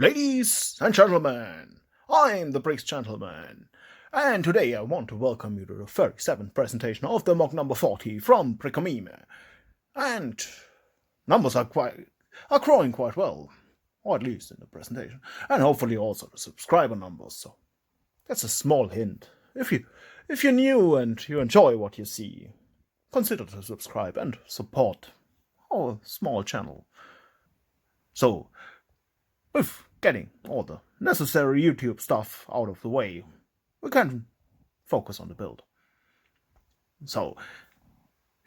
Ladies and gentlemen, I'm the Briggs Gentleman, and today I want to welcome you to the 37th presentation of the MOC number 40 from Brickomime. And numbers are growing quite well, or at least in the presentation, and hopefully also the subscriber numbers. So that's a small hint. If you're new and you enjoy what you see, consider to subscribe and support our small channel. So, with getting all the necessary YouTube stuff out of the way, we can focus on the build. So,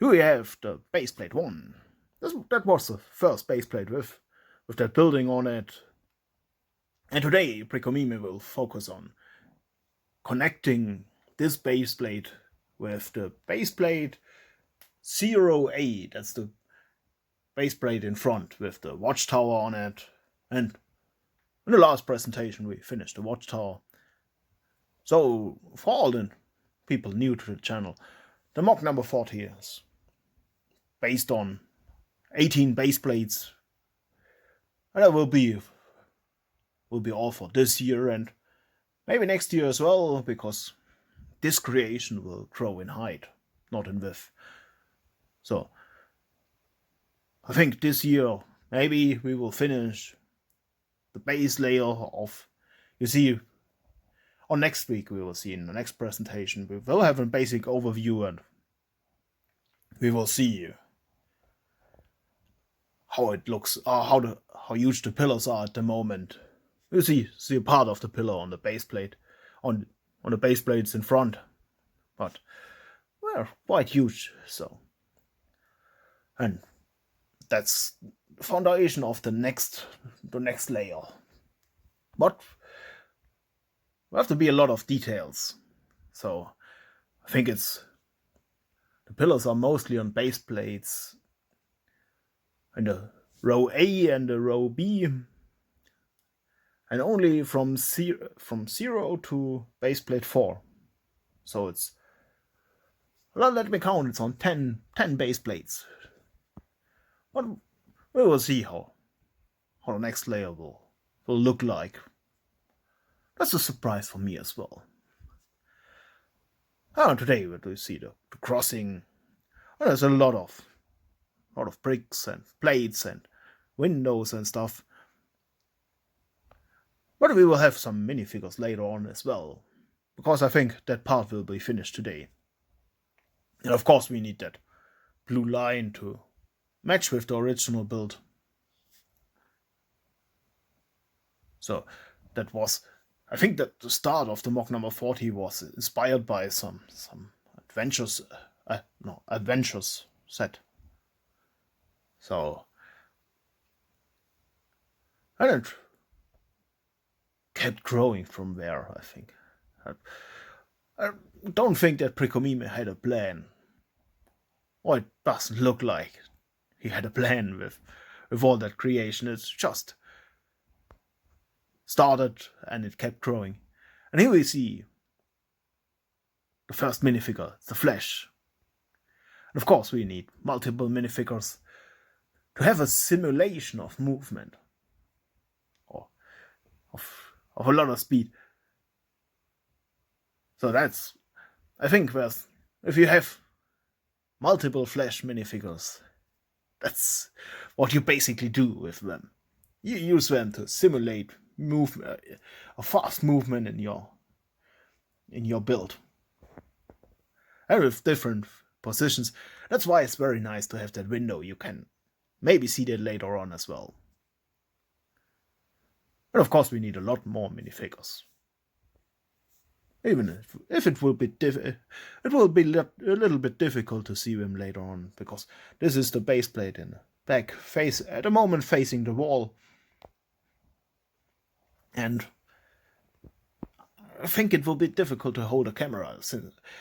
here we have the baseplate 1. That was the first baseplate with that building on it. And today, Brickomime will focus on connecting this baseplate with the baseplate 08. That's the baseplate in front with the watchtower on it. And in the last presentation, we finished the watchtower. So, for all the people new to the channel, the MOC number 40 is based on 18 base plates. And that will be all for this year and maybe next year as well, because this creation will grow in height, not in width. So, I think this year, maybe we will finish the base layer of, you see, or next week we will see in the next presentation, we will have a basic overview and we will see how it looks, how huge the pillars are at the moment. You see a part of the pillar on the base plate, on the base plates in front, but we're quite huge, so. And that's the foundation of the next layer. But there have to be a lot of details. So I think the pillars are mostly on base plates in the row A and the row B, and only from 0 to base plate 4. So it's, well, let me count, it's on 10 base plates. But we will see how the next layer will look like. That's a surprise for me as well. Today we do see the crossing. Well, there's a lot of bricks and plates and windows and stuff. But we will have some minifigures later on as well, because I think that part will be finished today. And of course we need that blue line to match with the original build. So that was, I think that the start of the MOC number 40 was inspired by some adventures set. So, and it kept growing from there, I think. I don't think that Brickomime had a plan, or it doesn't look like he had a plan with all that creation. It's just started and it kept growing. And here we see the first minifigure, the Flash. And of course we need multiple minifigures to have a simulation of movement, or of a lot of speed. So that's, I think, if you have multiple Flash minifigures, that's what you basically do with them. You use them to simulate a fast movement in your build, and with different positions. That's why it's very nice to have that window. You can maybe see that later on as well. And of course we need a lot more minifigures. Even if it will be a little bit difficult to see them later on, because this is the base plate in the back, at the moment facing the wall. And I think it will be difficult to hold a camera,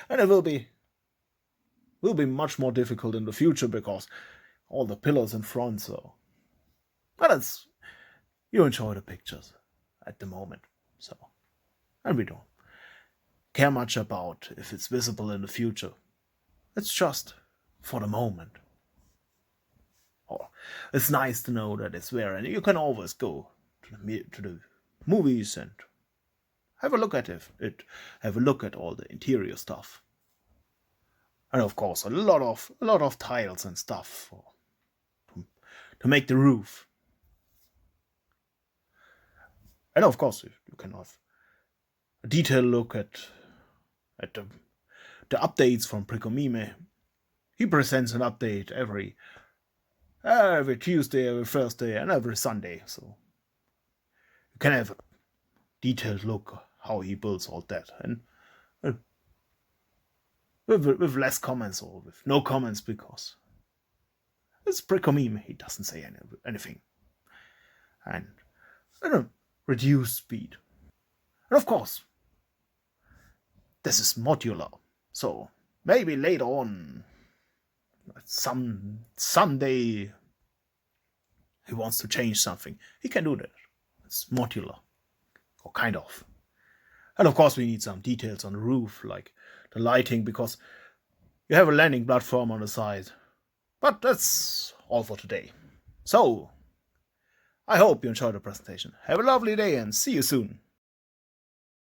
and it will be much more difficult in the future because all the pillars in front. So, but you enjoy the pictures at the moment. So, and we don't care much about if it's visible in the future. It's just for the moment. Oh, it's nice to know that it's there, and you can always go to the movies and have a look at it. Have a look at all the interior stuff, and of course a lot of tiles and stuff to make the roof. And of course you can have a detailed look at the updates from Precomime. He presents an update every Tuesday, every Thursday, and every Sunday. So you can have a detailed look how he builds all that, and with less comments or with no comments, because it's Precomime. He doesn't say anything, and reduce speed. And of course, this is modular, so maybe later on, someday, he wants to change something, he can do that. It's modular, or kind of. And of course we need some details on the roof, like the lighting, because you have a landing platform on the side. But that's all for today. So, I hope you enjoyed the presentation. Have a lovely day and see you soon.